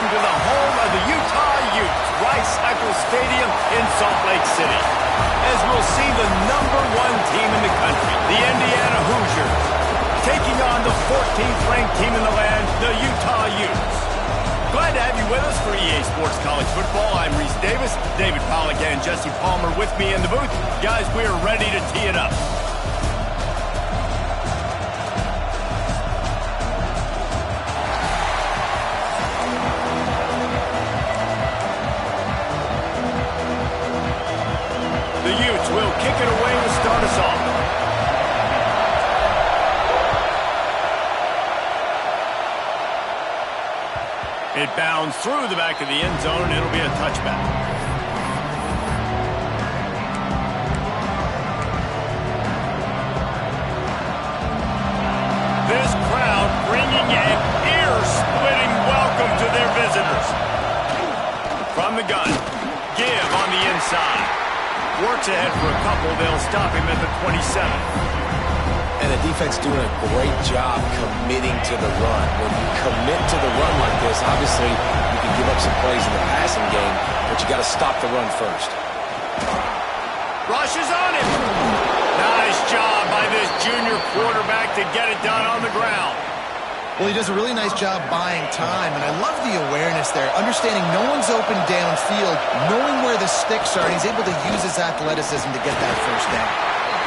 welcome to the home of the Utah Utes, Rice-Eccles Stadium in Salt Lake City. As we'll see the #1 team in the country, the Indiana Hoosiers, taking on the 14th-ranked team in the land, the Utah Utes. Glad to have you with us for EA Sports College Football. I'm Reese Davis, David Pollack and Jesse Palmer with me in the booth. Guys, we are ready to tee it up. The Utes will kick it away to start us off. It bounds through the back of the end zone, and it'll be a touchback. This crowd bringing an ear-splitting welcome to their visitors. From the gun, give on the inside. Works ahead for a couple. They'll stop him at the 27. And the defense doing a great job committing to the run. When you commit to the run like this, obviously you can give up some plays in the passing game, but you got to stop the run first. Rushes on him. Nice job by this junior quarterback to get it done on the ground. Well, he does a really nice job buying time, and I love the awareness there, understanding no one's open downfield, knowing where the sticks are, and he's able to use his athleticism to get that first down.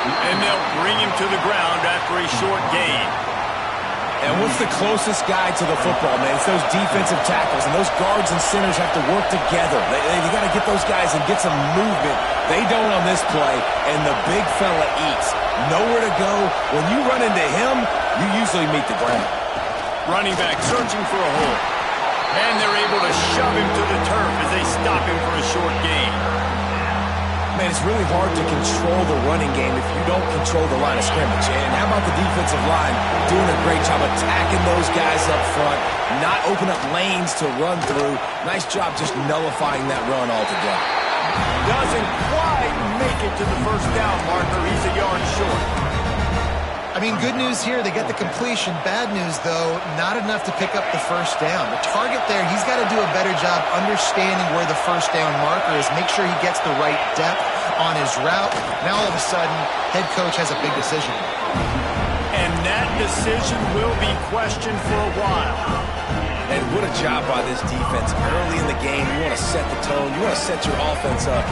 And they'll bring him to the ground after a short gain. And what's the closest guy to the football, man? It's those defensive tackles, and those guards and centers have to work together. They got to get those guys and get some movement. They don't on this play, and the big fella eats. Nowhere to go. When you run into him, you usually meet the ground. Running back searching for a hole. And they're able to shove him to the turf as they stop him for a short gain. Man, it's really hard to control the running game if you don't control the line of scrimmage. And how about the defensive line doing a great job attacking those guys up front, not open up lanes to run through. Nice job just nullifying that run altogether. Doesn't quite make it to the first down marker. He's a yard short. I mean, good news here, they get the completion. Bad news, though, not enough to pick up the first down. The target there, he's got to do a better job understanding where the first down marker is, make sure he gets the right depth on his route. Now, all of a sudden, head coach has a big decision. And that decision will be questioned for a while. And what a job by this defense. Early in the game, you want to set the tone. You want to set your offense up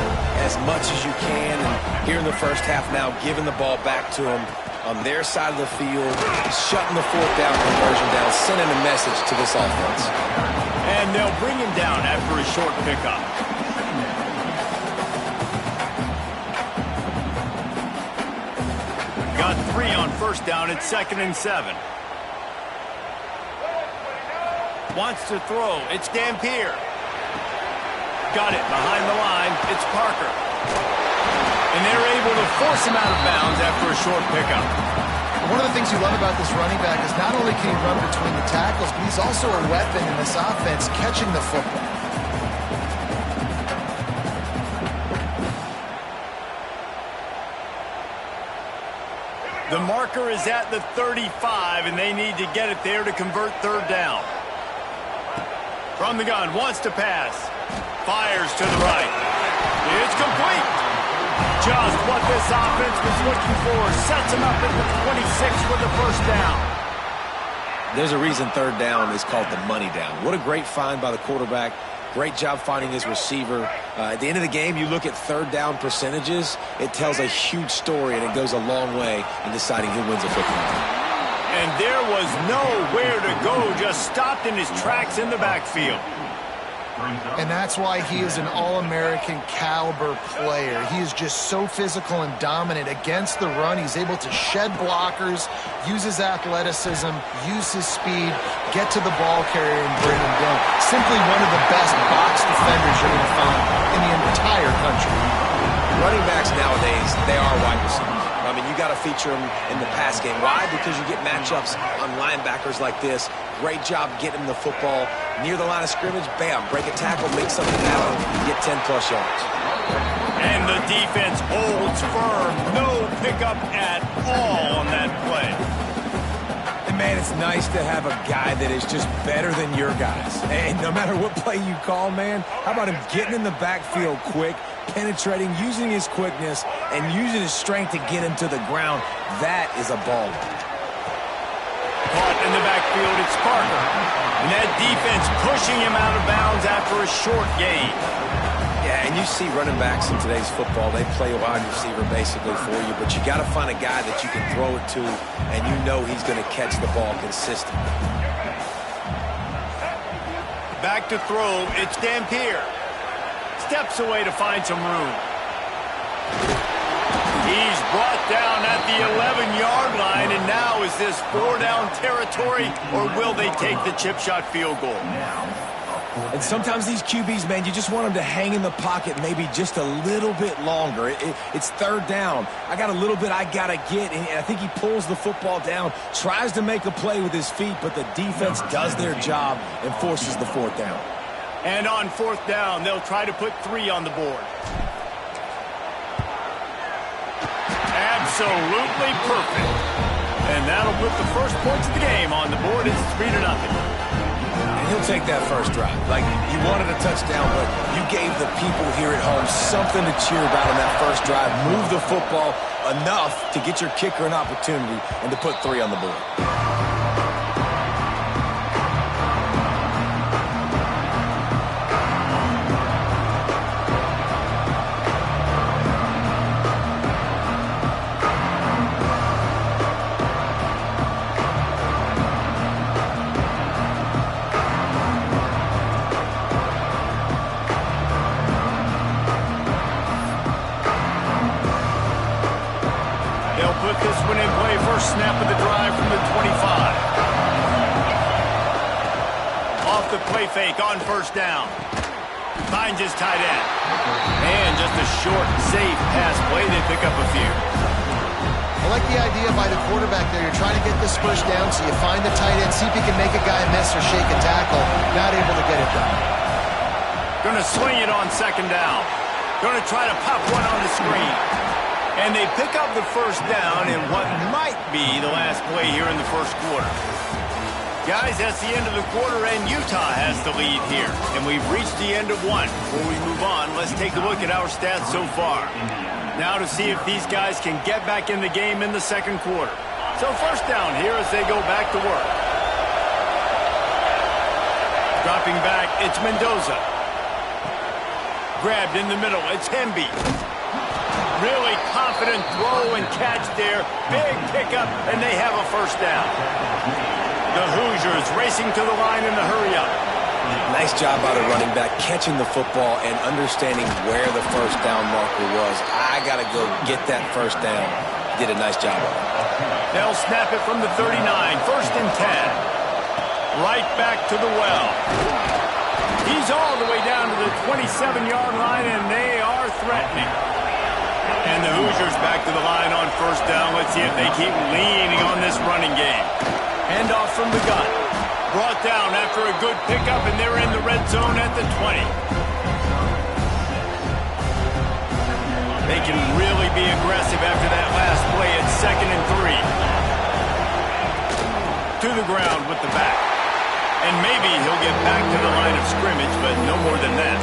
as much as you can. And here in the first half now, giving the ball back to them on their side of the field, shutting the fourth down conversion down, sending a message to this offense. And they'll bring him down after a short pickup. Got 3 on first down at 2nd and 7. Wants to throw. It's Dampier. Got it behind the line. It's Parker. And they're able to force him out of bounds after a short pickup. One of the things you love about this running back is not only can he run between the tackles, but he's also a weapon in this offense, catching the football. The marker is at the 35, and they need to get it there to convert third down. From the gun, wants to pass. Fires to the right. It's complete. Just what this offense was looking for. Sets him up at the 26 for the first down. There's a reason third down is called the money down. What a great find by the quarterback. Great job finding his receiver. At the end of the game, you look at third down percentages. It tells a huge story, and it goes a long way in deciding who wins a football game. And there was nowhere to go. Just stopped in his tracks in the backfield. And that's why he is an All-American caliber player. He is just so physical and dominant against the run. He's able to shed blockers, use his athleticism, use his speed, get to the ball carrier and bring him down. Simply one of the best box defenders you're going to find in the entire country. Running backs nowadays, they are wide receivers. I mean, you got to feature them in the pass game. Why? Because you get matchups on linebackers like this. Great job getting the football near the line of scrimmage. Bam, break a tackle, make something happen, get 10-plus yards. And the defense holds firm. No pickup at all on that play. And man, it's nice to have a guy that is just better than your guys. And no matter what play you call, man, how about him getting in the backfield quick, penetrating, using his quickness, and using his strength to get him to the ground? That is a baller. Caught in the backfield, it's Parker. And that defense pushing him out of bounds after a short gain. Yeah, and you see running backs in today's football, they play a wide receiver basically for you, but you got to find a guy that you can throw it to, and you know he's going to catch the ball consistently. Back to throw, it's Dampier. Steps away to find some room. He's brought down at the 11-yard line, and now is this 4-down territory, or will they take the chip shot field goal? And sometimes these QBs, man, you just want them to hang in the pocket maybe just a little bit longer. It's 3rd down. I got a little bit I got to get, and I think he pulls the football down, tries to make a play with his feet, but the defense does their job and forces the 4th down. And on 4th down, they'll try to put 3 on the board. Absolutely perfect. And that'll put the first points of the game on the board. It's 3-0. And he'll take that first drive. Like, he wanted a touchdown, but you gave the people here at home something to cheer about on that first drive. Move the football enough to get your kicker an opportunity and to put 3 on the board. Snap of the drive from the 25. Off the play fake on 1st down. Finds his tight end. And just a short, safe pass play. They pick up a few. I like the idea by the quarterback there. You're trying to get this first down, so you find the tight end, see if you can make a guy miss or shake a tackle. Not able to get it done. Going to swing it on 2nd down. Going to try to pop one on the screen. And they pick up the first down in what might be the last play here in the first quarter. Guys, that's the end of the quarter, and Utah has the lead here. And we've reached the end of one. Before we move on, let's take a look at our stats so far. Now to see if these guys can get back in the game in the 2nd quarter. So 1st down here as they go back to work. Dropping back, it's Mendoza. Grabbed in the middle, it's Hemby. Really confident throw and catch there. Big pickup, and they have a 1st down. The Hoosiers racing to the line in the hurry-up. Nice job by the running back, catching the football and understanding where the 1st down marker was. I got to go get that 1st down. Did a nice job of it. They'll snap it from the 39, 1st and 10. Right back to the well. He's all the way down to the 27-yard line, and they are threatening. And the Hoosiers back to the line on 1st down. Let's see if they keep leaning on this running game. Handoff from the gun. Brought down after a good pickup, and they're in the red zone at the 20. They can really be aggressive after that last play at 2nd and 3. To the ground with the back. And maybe he'll get back to the line of scrimmage, but no more than that.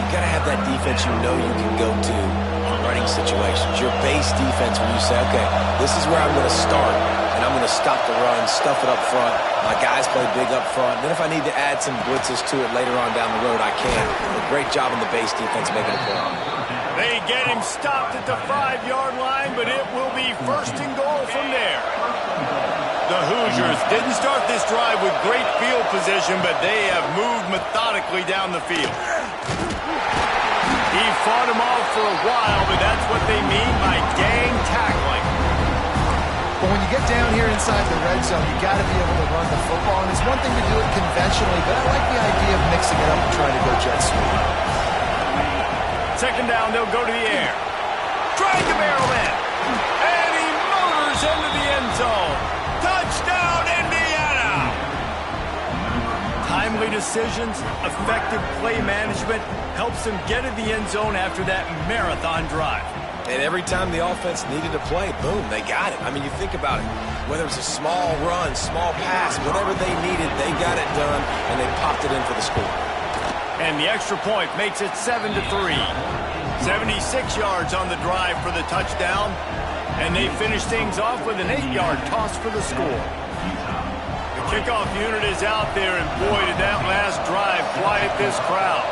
You got to have that defense you know you can go to in running situations. Your base defense when you say, okay, this is where I'm going to start, and I'm going to stop the run, stuff it up front. My guys play big up front. Then if I need to add some blitzes to it later on down the road, I can. A great job in the base defense making a play. They get him stopped at the 5-yard line, but it will be 1st and goal from there. The Hoosiers didn't start this drive with great field position, but they have moved methodically down the field. He fought him off for a while, but that's what they mean by gang tackling. But when you get down here inside the red zone, you got to be able to run the football. And it's one thing to do it conventionally, but I like the idea of mixing it up and trying to go jet sweep. 2nd down, they'll go to the air. Trying to barrel in. And he motors into the end zone. Touchdown, Indiana! Timely decisions, effective play management helps them get in the end zone after that marathon drive. And every time the offense needed to play, boom, they got it. I mean, you think about it. Whether it's a small run, small pass, whatever they needed, they got it done, and they popped it in for the score. And the extra point makes it 7-3. 76 yards on the drive for the touchdown. And they finish things off with an 8-yard toss for the score. The kickoff unit is out there, and boy, did that last drive quiet this crowd.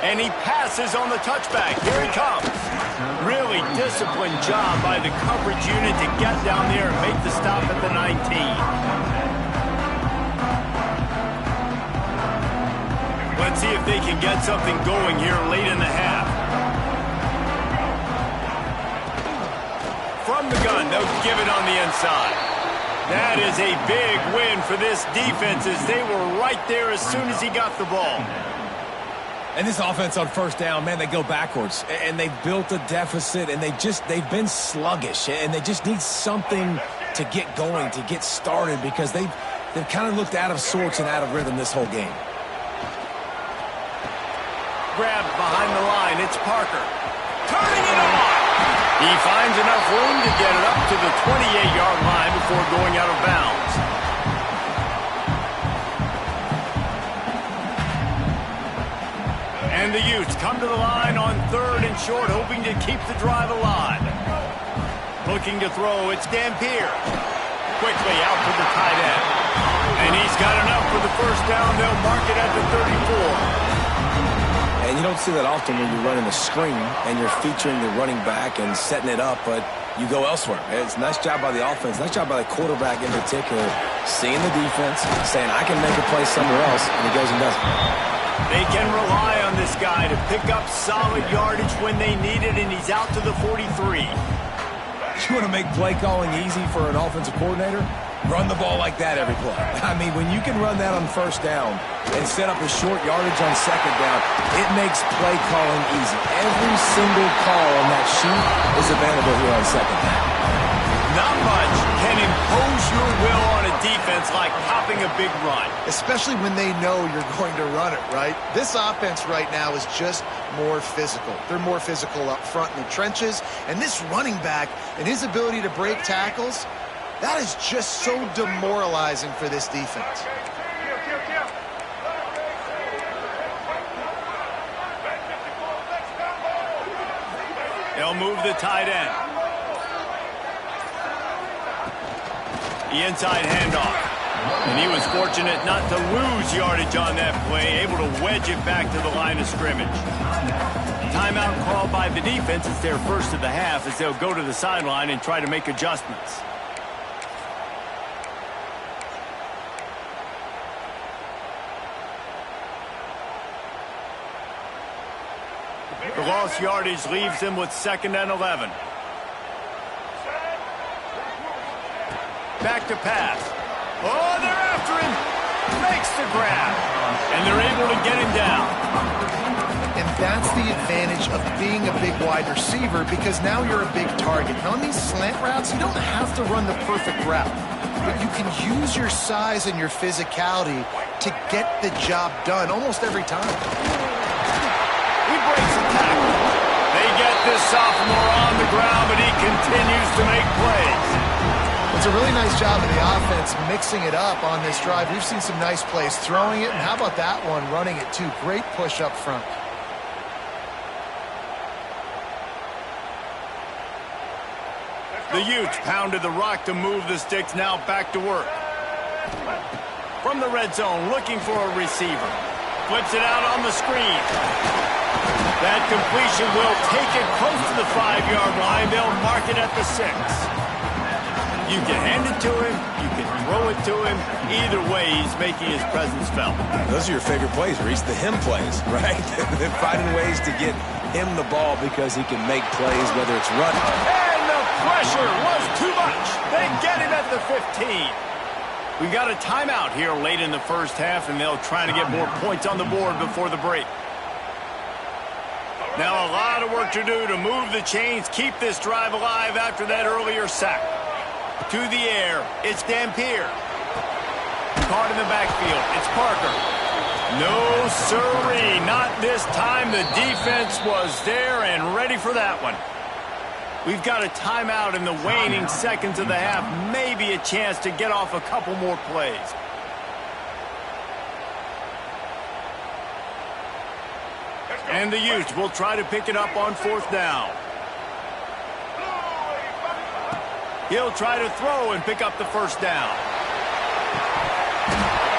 And he passes on the touchback. Here he comes. Really disciplined job by the coverage unit to get down there and make the stop at the 19. Let's see if they can get something going here late in the half. From the gun, they'll give it on the inside. That is a big win for this defense as they were right there as soon as he got the ball. And this offense on first down, man, they go backwards. And they've built a deficit, and they've been sluggish. And they just need something to get going, to get started, because they've kind of looked out of sorts and out of rhythm this whole game. Grabbed behind the line, it's Parker. Turning it on! He finds enough room to get it up to the 28-yard line before going out of bounds. And the Utes come to the line on 3rd and short, hoping to keep the drive alive. Looking to throw, it's Dampier. Quickly out to the tight end. And he's got enough for the first down. They'll mark it at the 34. And you don't see that often when you're running a screen and you're featuring the running back and setting it up, but you go elsewhere. It's a nice job by the offense, nice job by the quarterback in particular, seeing the defense, saying, I can make a play somewhere else, and he goes and does it. They can rely on this guy to pick up solid yardage when they need it, and he's out to the 43. You want to make play calling easy for an offensive coordinator? Run the ball like that every play. I mean, when you can run that on first down and set up a short yardage on second down, it makes play calling easy. Every single call on that sheet is available here on second down. Not much can impose your will on a defense like popping a big run. Especially when they know you're going to run it, right? This offense right now is just more physical. They're more physical up front in the trenches. And this running back and his ability to break tackles, that is just so demoralizing for this defense. They'll move the tight end. The inside handoff. And he was fortunate not to lose yardage on that play, able to wedge it back to the line of scrimmage. Timeout called by the defense. It's their first of the half as they'll go to the sideline and try to make adjustments. The lost yardage leaves them with 2nd and 11. Back to pass. Oh, they're after him. Makes the grab. And they're able to get him down. And that's the advantage of being a big wide receiver, because now you're a big target. And on these slant routes, you don't have to run the perfect route, but you can use your size and your physicality to get the job done almost every time. He breaks the tackle. They get this sophomore on the ground, but he continues to make plays. It's a really nice job of the offense mixing it up on this drive. We've seen some nice plays throwing it, and how about that one running it too? Great push up front. The Utes pounded the rock to move the sticks, now back to work. From the red zone, looking for a receiver. Flips it out on the screen. That completion will take it close to the 5-yard line. They'll mark it at the 6. You can hand it to him. You can throw it to him. Either way, he's making his presence felt. Those are your favorite plays, Reese, the him plays, right? They're finding ways to get him the ball because he can make plays, whether it's running. And the pressure was too much. They get him at the 15. We got a timeout here late in the first half, and they'll try to get more points on the board before the break. Now a lot of work to do to move the chains, keep this drive alive after that earlier sack. To the air, it's Dampier. Caught in the backfield, it's Parker. No, sirree, not this time. The defense was there and ready for that one. We've got a timeout in the waning seconds of the half. Maybe a chance to get off a couple more plays. And the Utes will try to pick it up on 4th down. He'll try to throw and pick up the 1st down.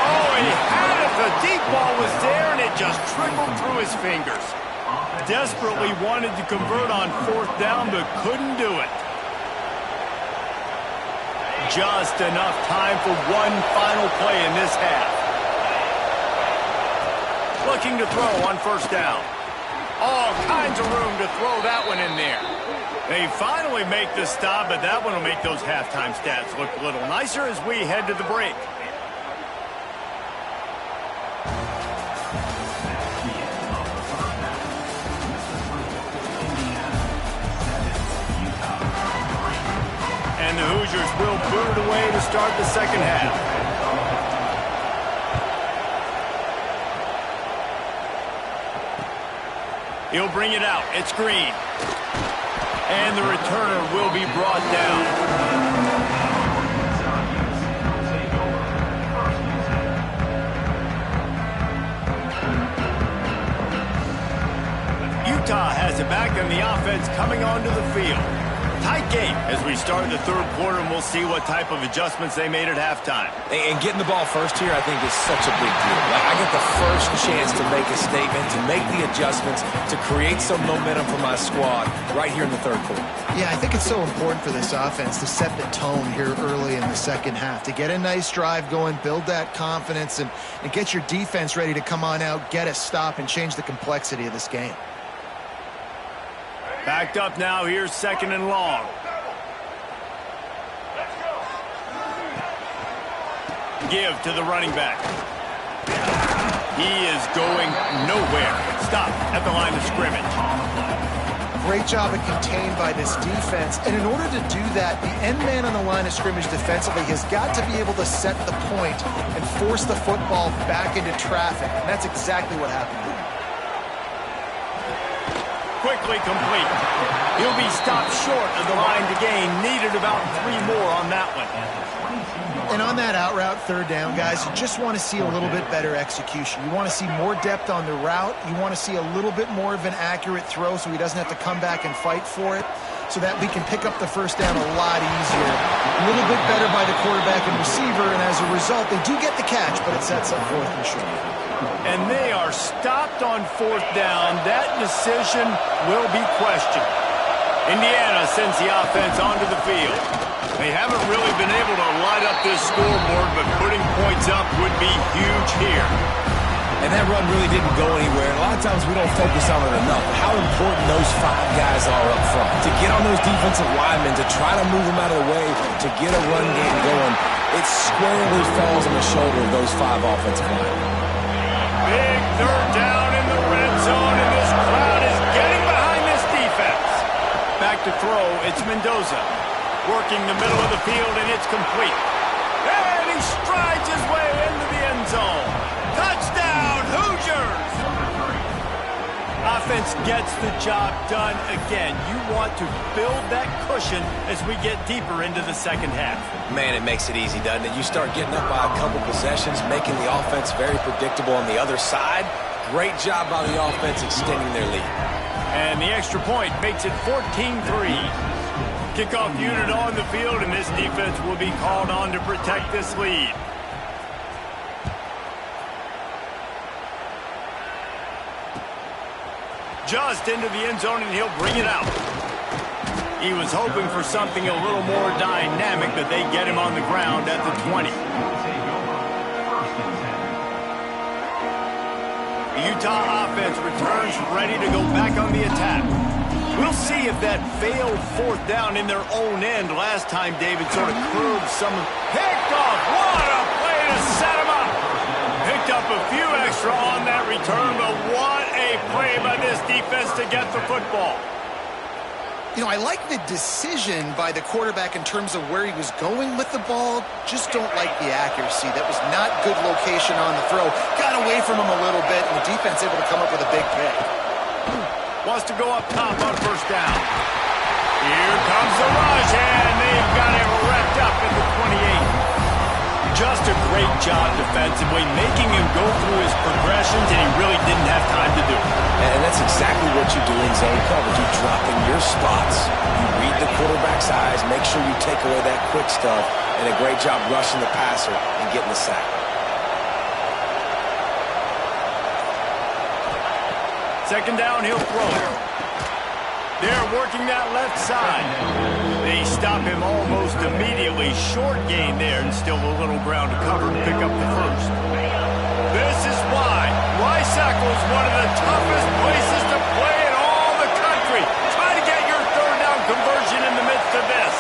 Oh, he had it. The deep ball was there, and it just trickled through his fingers. Desperately wanted to convert on 4th down, but couldn't do it. Just enough time for one final play in this half. Looking to throw on 1st down. All kinds of room to throw that one in there. They finally make the stop, but that one will make those halftime stats look a little nicer as we head to the break. And the Hoosiers will boot it away to start the second half. He'll bring it out. It's Green. And the returner will be brought down. Utah has it back, and the offense coming onto the field. Tight game as we start the 3rd quarter, and we'll see what type of adjustments they made at halftime. And getting the ball first here, I think, is such a big deal. Like, I get the first chance to make a statement, to make the adjustments, to create some momentum for my squad right here in the 3rd quarter. Yeah, I think it's so important for this offense to set the tone here early in the second half, to get a nice drive going, build that confidence, and get your defense ready to come on out, get a stop, and change the complexity of this game. Backed up now. Here's 2nd and long. Give to the running back. He is going nowhere. Stop at the line of scrimmage. Great job of contained by this defense. And in order to do that, the end man on the line of scrimmage defensively has got to be able to set the point and force the football back into traffic. And that's exactly what happened here. Quickly complete. He'll be stopped short of the line to gain. Needed about 3 more on that one. And on that out route 3rd down, guys, you just want to see a little bit better execution. You want to see more depth on the route. You want to see a little bit more of an accurate throw so he doesn't have to come back and fight for it, so that we can pick up the 1st down a lot easier. A little bit better by the quarterback and receiver, and as a result, they do get the catch, but it sets up 4th and short. And they are stopped on 4th down. That decision will be questioned. Indiana sends the offense onto the field. They haven't really been able to light up this scoreboard, but putting points up would be huge here. And that run really didn't go anywhere. And a lot of times we don't focus on it enough. How important those 5 guys are up front. To get on those defensive linemen, to try to move them out of the way, to get a run game going, it squarely falls on the shoulder of those 5 offensive linemen. Big 3rd down in the red zone, and this crowd is getting behind this defense. Back to throw, it's Mendoza. Working the middle of the field, and it's complete. And he strides his way into the end zone. Touchdown, Hoosiers! Offense gets the job done again. You want to build that cushion as we get deeper into the second half. Man, it makes it easy, doesn't it? You start getting up by a couple possessions, making the offense very predictable on the other side. Great job by the offense extending their lead. And the extra point makes it 14-3. Kickoff unit on the field, and this defense will be called on to protect this lead. Just into the end zone, and he'll bring it out. He was hoping for something a little more dynamic, but they get him on the ground at the 20. The Utah offense returns ready to go back on the attack. We'll see if that failed 4th down in their own end last time David sort of curbed some. Picked off. What a play to set him up. Picked up a few extra on that return, but what a play by this defense to get the football. I like the decision by the quarterback in terms of where he was going with the ball. Just don't like the accuracy. That was not good location on the throw. Got away from him a little bit, and the defense able to come up with a big pick. Wants to go up top on first down. Here comes the rush, and they've got it wrapped up at the 28. Just a great job defensively, making him go through his progressions, and he really didn't have time to do it. And that's exactly what you do in zone coverage. You drop in your spots. You read the quarterback's eyes, make sure you take away that quick stuff, and a great job rushing the passer and getting the sack. Second down, he'll throw it. They're working that left side. They stop him almost immediately. Short gain there, and still a little ground to cover to pick up the first. This is why Rice-Eccles is one of the toughest places to play in all the country. Try to get your third down conversion in the midst of this.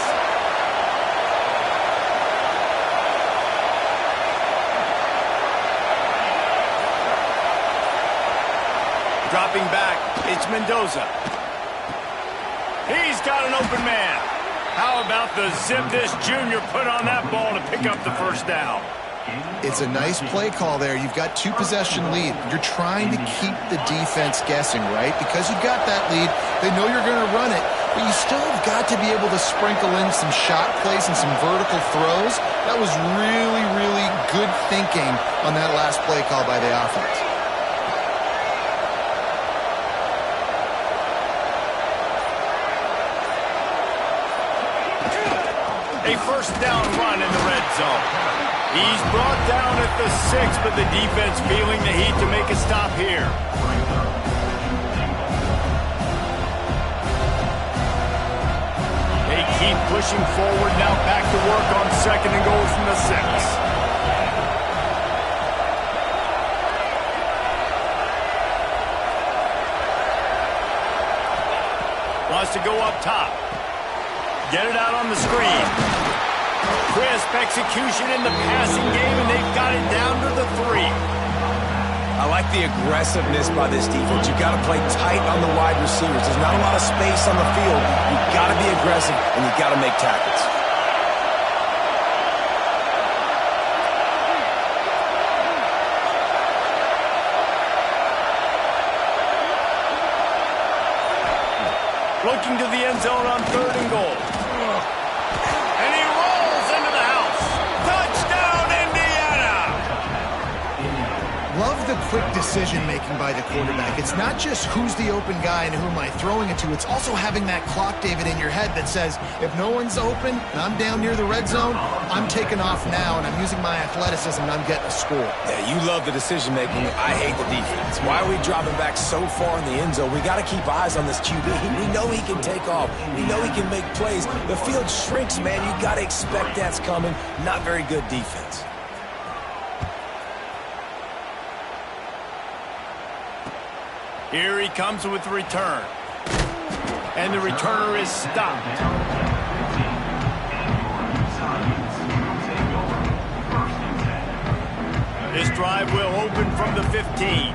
Dropping back, it's Mendoza. He's got an open man. How about the zip this junior put on that ball to pick up the first down? It's a nice play call there. You've got 2-possession lead. You're trying to keep the defense guessing, right? Because you've got that lead, they know you're going to run it, but you still have got to be able to sprinkle in some shot plays and some vertical throws. That was really, really good thinking on that last play call by the offense. A first down run in the red zone. He's brought down at the 6, but the defense feeling the heat to make a stop here. They keep pushing forward, now back to work on second and goal from the 6. Wants to go up top. Get it out on the screen. Crisp execution in the passing game, and they've got it down to the 3. I like the aggressiveness by this defense. You've got to play tight on the wide receivers. There's not a lot of space on the field. You've got to be aggressive, and you've got to make tackles. Looking to the end zone on third and goal. And he rolls into the house. Touchdown, Indiana! Love the quick decision-making by the quarterback. It's not just who's the open guy and who am I throwing it to. It's also having that clock, David, in your head that says, if no one's open and I'm down near the red zone, I'm taking off now and I'm using my athleticism and I'm getting a score. Yeah, you love the decision-making. I hate the defense. Why are we dropping back so far in the end zone? We got to keep eyes on this QB. We know he can take off. We know he can make plays. The field shrinks, man. You got to expect that's coming. Not very good defense. Here he comes with the return. And the returner is stopped. This drive will open from the 15.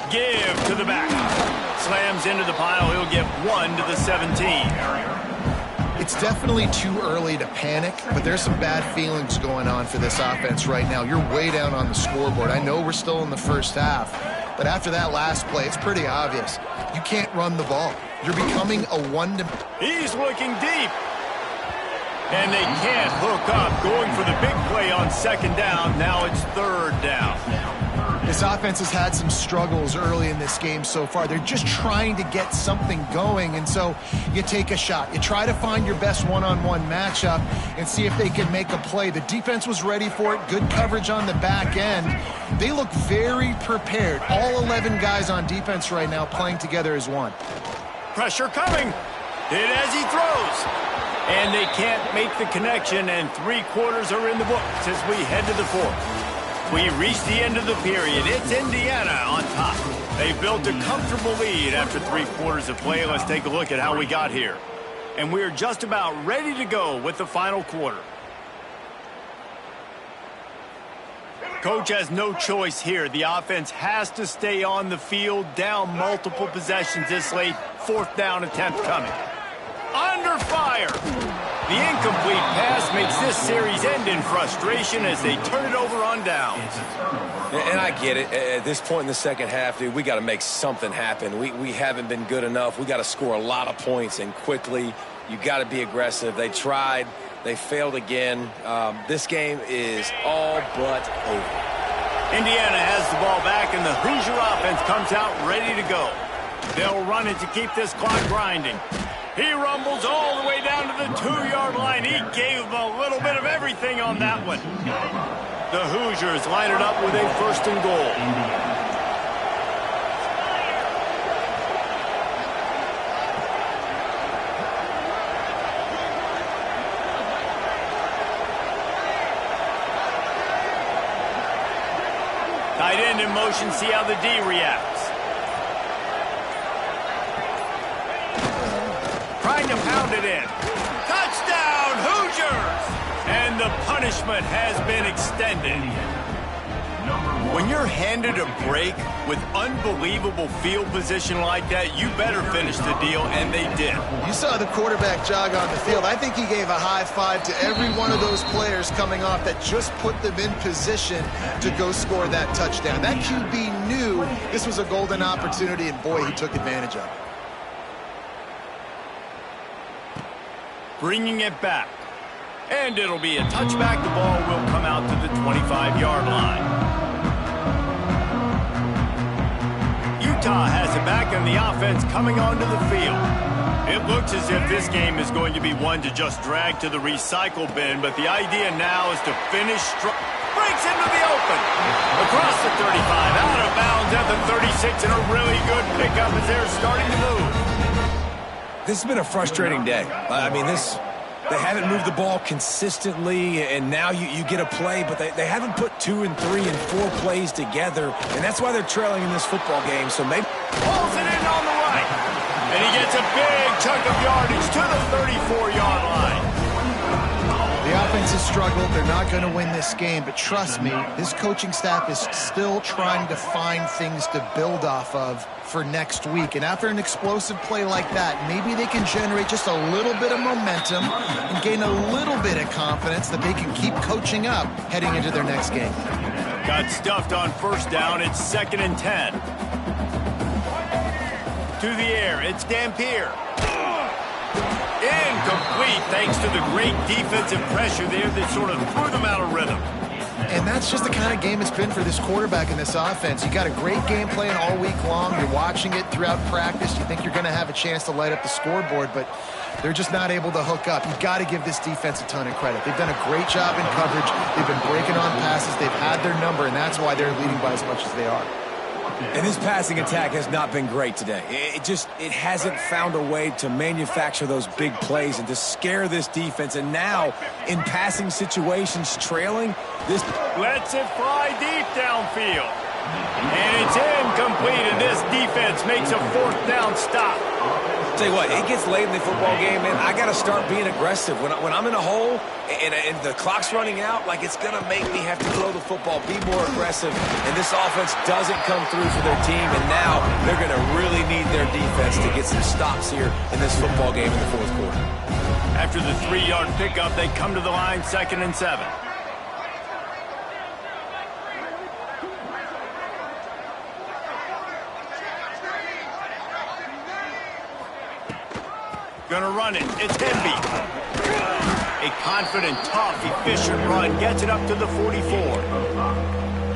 Give to the back. Slams into the pile. He'll get 1 to the 17. It's definitely too early to panic, but there's some bad feelings going on for this offense right now. You're way down on the scoreboard. I know we're still in the first half, but after that last play, it's pretty obvious. You can't run the ball. You're becoming a one-dimensional. He's looking deep. And they can't hook up. Going for the big play on second down. Now it's third down. This offense has had some struggles early in this game so far. They're just trying to get something going, and so you take a shot. You try to find your best one-on-one matchup and see if they can make a play. The defense was ready for it. Good coverage on the back end. They look very prepared. All 11 guys on defense right now playing together as one. Pressure coming. Hit as he throws. And they can't make the connection, and 3 quarters are in the books as we head to the 4th. We reach the end of the period. It's Indiana on top. They built a comfortable lead after 3 quarters of play. Let's take a look at how we got here. And we're just about ready to go with the final quarter. Coach has no choice here. The offense has to stay on the field, down multiple possessions this late. 4th down attempt coming. Under fire. The incomplete pass makes this series end in frustration as they turn it over on downs. And I get it. At this point in the second half, dude, we got to make something happen. We haven't been good enough. We got to score a lot of points and quickly. You got to be aggressive. They tried. They failed again. This game is all but over. Indiana has the ball back, and the Hoosier offense comes out ready to go. They'll run it to keep this clock grinding. He rumbles all the way down to the 2-yard line. He gave him a little bit of everything on that one. The Hoosiers line it up with a 1st and goal. Tight end in motion, see how the D reacts. Trying to pound it in. Touchdown, Hoosiers! And the punishment has been extended. When you're handed a break with unbelievable field position like that, you better finish the deal, and they did. You saw the quarterback jog on the field. I think he gave a high five to every one of those players coming off that just put them in position to go score that touchdown. That QB knew this was a golden opportunity, and boy, he took advantage of it. Bringing it back. And it'll be a touchback. The ball will come out to the 25-yard line. Utah has it back, and the offense coming onto the field. It looks as if this game is going to be one to just drag to the recycle bin, but the idea now is to finish strong. Breaks into the open. Across the 35, out of bounds at the 36, and a really good pickup as they're starting to move. This has been a frustrating day. I mean, they haven't moved the ball consistently, and now you get a play, but they haven't put 2 and 3 and 4 plays together, and that's why they're trailing in this football game. So maybe pulls it in on the right, and he gets a big chunk of yardage to the 34-yard line. The offense has struggled. They're not going to win this game, but trust me, this coaching staff is still trying to find things to build off of for next week. And after an explosive play like that, maybe they can generate just a little bit of momentum and gain a little bit of confidence that they can keep coaching up heading into their next game. Got stuffed on 1st down. It's 2nd and 10. To the air, it's Dampier. Incomplete thanks to the great defensive pressure there that sort of threw them out of rhythm. And that's just the kind of game it's been for this quarterback in this offense. You got a great game plan all week long. You're watching it throughout practice. You think you're going to have a chance to light up the scoreboard, but they're just not able to hook up. You've got to give this defense a ton of credit. They've done a great job in coverage. They've been breaking on passes. They've had their number, and that's why they're leading by as much as they are. And this passing attack has not been great today. It hasn't found a way to manufacture those big plays and to scare this defense. And now, in passing situations, trailing, this lets it fly deep downfield. And it's incomplete, and this defense makes a 4th down stop. Tell you what, it gets late in the football game, man. I got to start being aggressive. When I'm in a hole and the clock's running out, like, it's going to make me have to throw the football, be more aggressive. And this offense doesn't come through for their team, and now they're going to really need their defense to get some stops here in this football game in the 4th quarter. After the 3-yard pickup, they come to the line, 2nd and 7. Gonna run it. It's Hemby. A confident, tough, efficient run gets it up to the 44.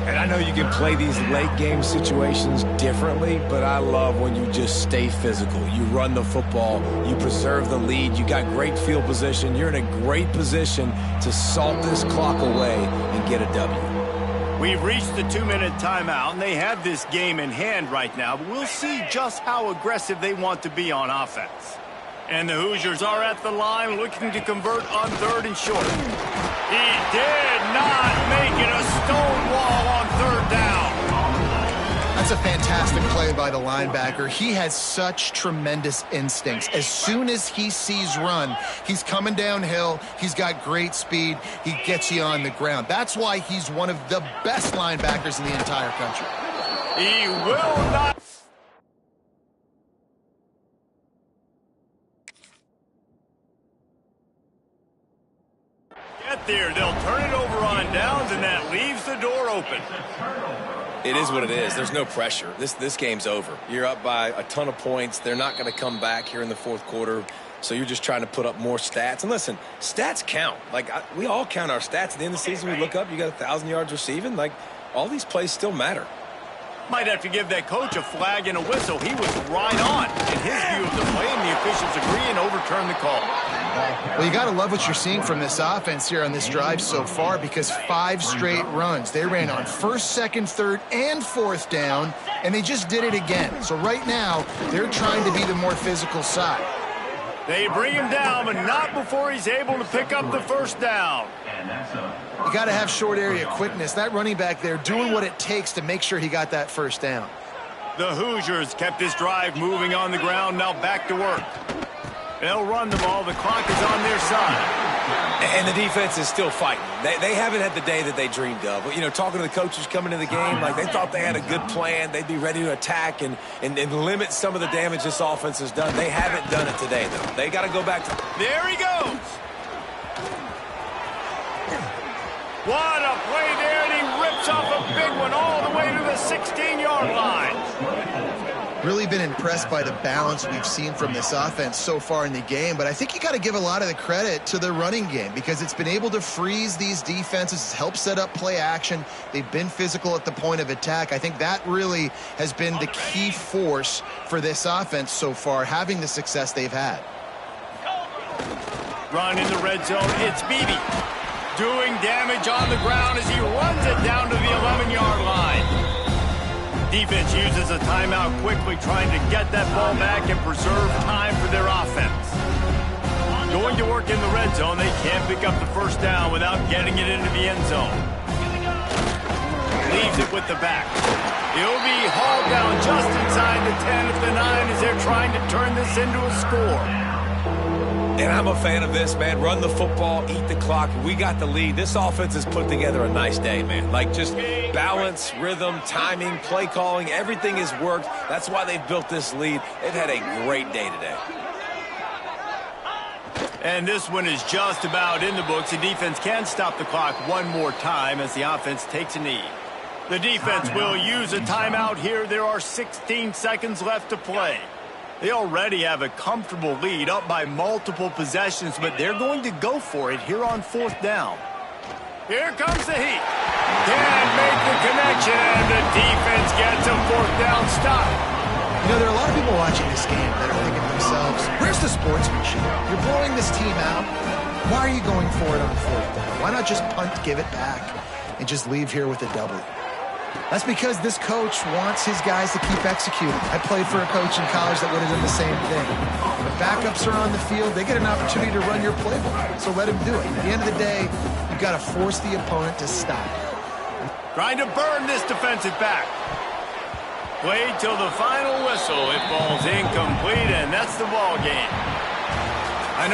And I know you can play these late game situations differently, but I love when you just stay physical. You run the football, you preserve the lead, you got great field position, you're in a great position to salt this clock away and get a W. We've reached the 2-minute timeout, and they have this game in hand right now, but we'll see just how aggressive they want to be on offense. And the Hoosiers are at the line looking to convert on 3rd and short. He did not make it a stone wall on 3rd down. I That's a fantastic play by the linebacker. He has such tremendous instincts. As soon as he sees run, he's coming downhill. He's got great speed. He gets you on the ground. That's why he's one of the best linebackers in the entire country. He will not. Get there. They'll turn it over on downs, and that leaves the door open. It is what it is. There's no pressure. This game's over. You're up by a ton of points. They're not going to come back here in the fourth quarter, so you're just trying to put up more stats. And listen, stats count. Like, we all count our stats. At the end of the season, we look up, you got 1,000 yards receiving. Like, all these plays still matter. Might have to give that coach a flag and a whistle. He was right on in his view of the play, and the officials agree and overturn the call. Well, you got to love what you're seeing from this offense here on this drive so far, because 5 straight runs. They ran on first, second, third, and fourth down, and they just did it again. So right now, they're trying to be the more physical side. They bring him down, but not before he's able to pick up the first down. You got to have short area quickness. That running back there doing what it takes to make sure he got that first down. The Hoosiers kept this drive moving on the ground, now back to work. They'll run the ball. The clock is on their side. And the defense is still fighting. They haven't had the day that they dreamed of. You know, talking to the coaches coming into the game, like they thought they had a good plan. They'd be ready to attack and limit some of the damage this offense has done. They haven't done it today, though. They got to go back to... There he goes. What a play there, and he rips off a big one all the way to the 16-yard line. Really been impressed by the balance we've seen from this offense so far in the game, but I think you got to give a lot of the credit to the running game because it's been able to freeze these defenses, help set up play action. They've been physical at the point of attack. I think that really has been the key force for this offense so far, having the success they've had. Run in the red zone. It's Beebe doing damage on the ground as he runs it down to the 11-yard line. Defense uses a timeout quickly, trying to get that ball back and preserve time for their offense. Going to work in the red zone, they can't pick up the first down without getting it into the end zone. Leaves it with the back. He'll be hauled down just inside the 10 at the 9 as they're trying to turn this into a score. And I'm a fan of this, man. Run the football, eat the clock. We got the lead. This offense has put together a nice day, man. Like, just balance, rhythm, timing, play calling, everything has worked. That's why they've built this lead. They've had a great day today. And this one is just about in the books. The defense can stop the clock one more time as the offense takes a knee. The defense will use a timeout here. There are 16 seconds left to play. They already have a comfortable lead, up by multiple possessions, but they're going to go for it here on fourth down. Here comes the heat. Can't make the connection, and the defense gets a fourth down stop. You know, there are a lot of people watching this game that are thinking to themselves, where's the sportsmanship? You're blowing this team out. Why are you going for it on fourth down? Why not just punt, give it back, and just leave here with a W? That's because this coach wants his guys to keep executing. I played for a coach in college that would have done the same thing. When the backups are on the field, they get an opportunity to run your playbook, so let him do it. At the end of the day, you've got to force the opponent to stop. Trying to burn this defensive back. Played till the final whistle. It falls incomplete, and that's the ball game.